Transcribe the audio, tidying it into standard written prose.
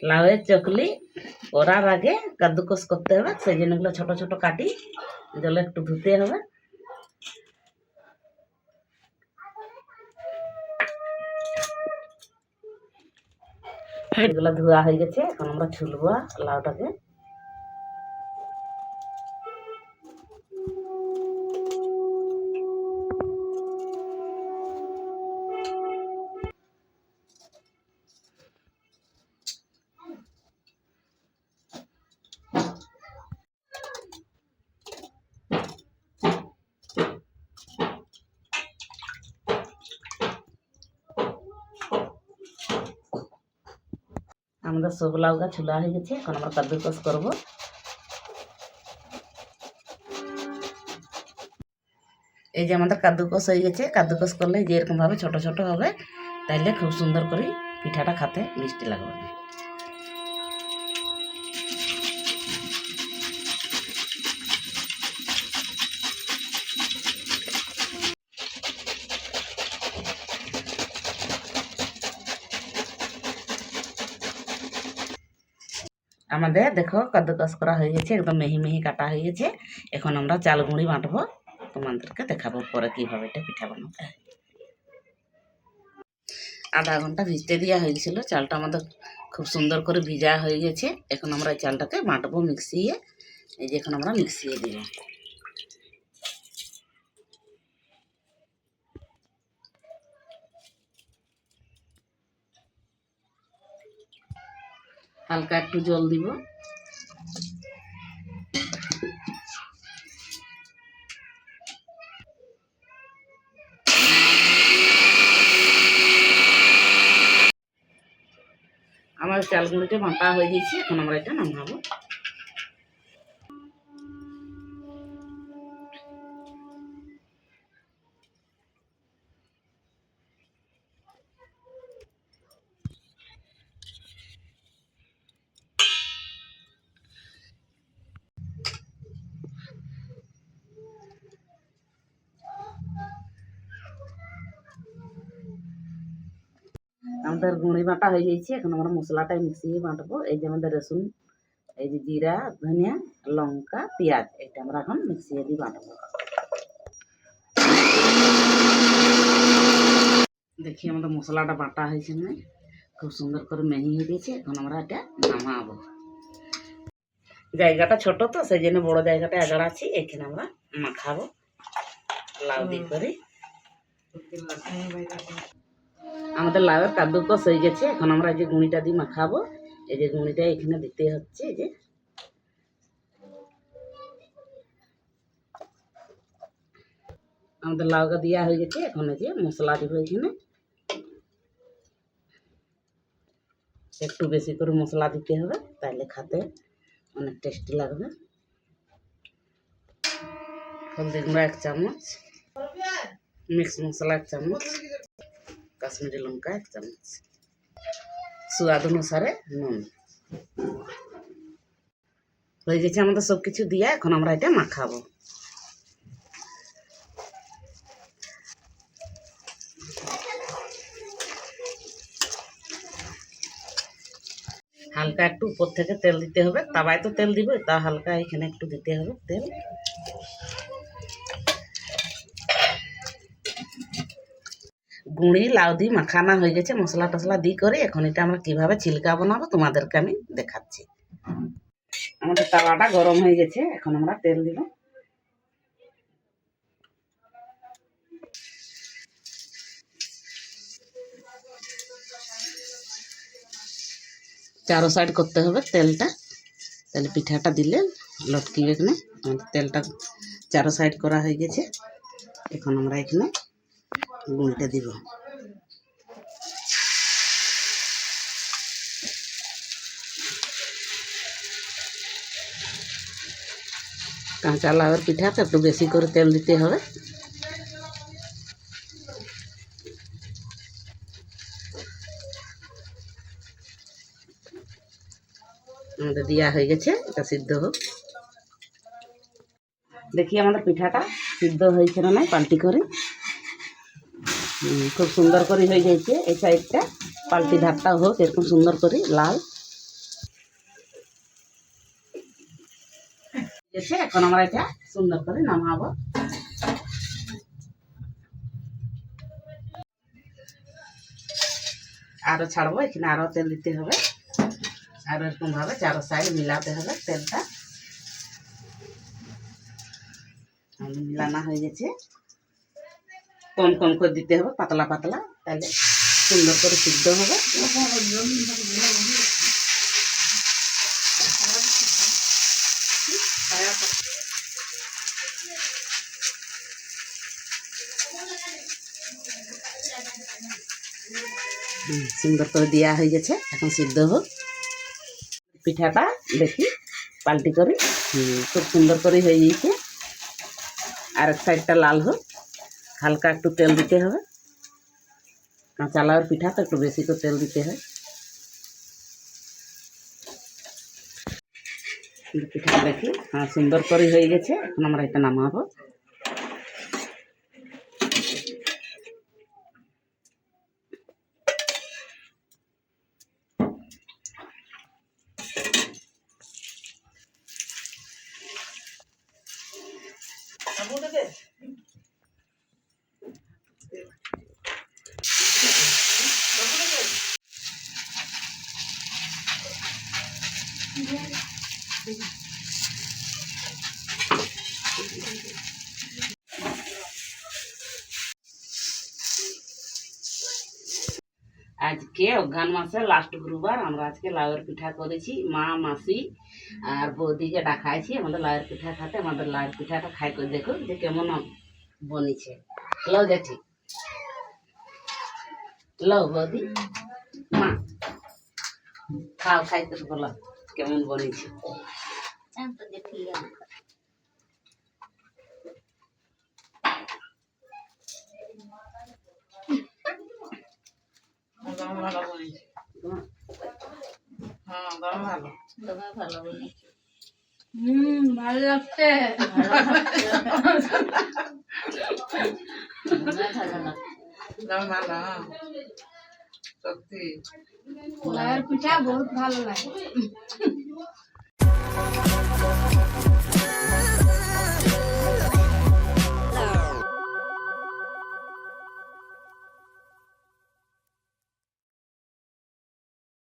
লাউয়ের চকলি করার আগে কাদ্দুকস করতে হবে, সেই জন্যগুলো ছোট ছোট কাটি জলে একটু ধুতে হবে। এগুলো ধোয়া হয়ে গেছে, এখন আমরা ছুলবো লাউটাকে। আমাদের সব লাউগা ছুলা হয়ে গেছে, এখন আমরা কাদ্দুকস করব। এই যে আমাদের কাদ্দুকস হয়ে গেছে, কাদ্দুকস করলে যে এরকম ভাবে ছোট ছোট হবে, তাইলে খুব সুন্দর করে পিঠাটা খেতে মিষ্টি লাগবে। আমাদের দেখো কাদ্দুকস করা হয়ে গেছে, একদম মিহি মিহি কাটা হয়ে গেছে। এখন আমরা চাল গুঁড়ি বাটবো, তোমাদেরকে দেখাবো পরে কিভাবে এটা পিঠা বানাতে হয়। আধা ঘন্টা ভিজতে দেওয়া হয়ে গেছিল, চালটা আমাদের খুব সুন্দর করে ভিজা হয়ে গেছে। এখন আমরা এই চালটাকে বাটবো মিক্সিয়ে। এই যে এখন আমরা মিক্সিয়ে দিব। হালকা একটু জল দিব। আমার চালগুলিটা বাটা হয়ে গেছে, এখন আমরা এটা নামাবো। আমাদের গুঁড়ি বাটা হয়ে গেছে, এখন আমরা মশলাটা মিক্সিয়ে বাটবো। এই যে আমাদের রসুন, এই যে জিরা, ধনিয়া, লঙ্কা, পেঁয়াজ, এটা আমরা এখন মিক্সিয়ে দিয়ে বাটবো। দেখি আমাদের মশলাটা বাটা হয়েছে না, খুব সুন্দর করে মিহি হয়ে গেছে। এখন আমরা এটা নামাবো। জায়গাটা ছোট তো, সেই জন্য বড় জায়গাটা আগাড় আছে, এখানে আমরা মাখাবো লাউ দিয়ে করে। আমাদের লাউয়ের কাদ্দুকস হয়ে গেছে, এখন আমরা যে গুঁড়িটা দিয়ে মাখাবো, এই যে গুঁড়িটা এখানে দিতে হচ্ছে। এই যে আমাদের লাউটা দেওয়া হয়ে গেছে, এখন এই যে মশলা দিব। এখানে একটু বেশি করে মশলা দিতে হবে, তাহলে খেতে অনেক টেস্টি লাগবে। হলদি গুঁড়া 1 চামচ, মিক্স মশলা 1 চামচ, কাশ্মীরি লঙ্কা 1 চামচ, স্বাদ অনুসারে নুন। হয়ে গেছে আমাদের সব কিছু দিয়ে, এখন আমরা এটা মাখাবো। হালকা একটু উপর থেকে তেল দিতে হবে, তাওয়ায় তো তেল দিব, তা হালকা এখানে একটু দিতে হবে তেল। গুঁড়ি লাউ দিয়ে মাখানা হয়ে গেছে মশলা টসলা দিয়ে করে। এখন এটা আমরা কিভাবে চিলকা বানাবো তোমাদেরকে আমি দেখাচ্ছি। আমাদের তাওয়াটা গরম হয়ে গেছে, এখন আমরা তেল দিব। চারো সাইড করতে হবে তেলটা, তাহলে পিঠাটা দিলে লটকিবে না। আমাদের তেলটা চারো সাইড করা হয়ে গেছে, এখন আমরা এখানে গুঁড়িটা দিব। কাঁচা লাউয়ের পিঠাতে একটু বেশি করে তেল দিতে হবে। আমাদের দেওয়া হয়ে গেছে, এটা সিদ্ধ হোক। দেখি আমাদের পিঠাটা সিদ্ধ হয়েছে না নাই, পাল্টি করে। খুব সুন্দর করে হয়ে গেছে। এই সাইডটা পাল্টি ধারটাও হোক এরকম সুন্দর করে লাল। গেছে, এখন আমরা এটা সুন্দর করে নামাবো। আরো ছাড়বো, এখানে আরো তেল দিতে হবে, আর এরকম ভাবে চারো সাইড মিলাতে হবে তেলটা। মিলানো হয়ে গেছে, কম কম করে দিতে হবে, পাতলা পাতলা, তাহলে সুন্দর করে সিদ্ধ হবে। সুন্দর করে দেওয়া হয়ে গেছে, এখন সিদ্ধ হোক। পিঠাটা দেখি পাল্টি করে, খুব সুন্দর করে হয়ে গেছে। আর এক সাইডটা লাল হোক, হালকা একটু তেল দিতে হবে, কাঁচা লাউয়ের পিঠা তো একটু বেশি করে তেল দিতে হয়। পিঠাটা দেখি হ্যাঁ সুন্দর করে হয়ে গেছে, এখন আমরা এটা নামাবো। আজকে অঘ্রান মাসের লাস্ট গুরুবার আমরা আজকে লাউয়ের পিঠা করেছি। মা মাসি আর বৌদিকে ডাকাইছি আমাদের লাউয়ের পিঠা খাতে। আমাদের লাউয়ের পিঠাটা খাই করে দেখো যে কেমন বনিছে। লও জেঠি, লও বৌদি, মা খাও, খাইতে বলো কেমন বনিছে। ভালো বনিছে, হ্যাঁ ভালো, ভালো বনিছে। ভালো লাগছে, সত্যি লাউয়ের পিঠা বহুত ভালো লাগে।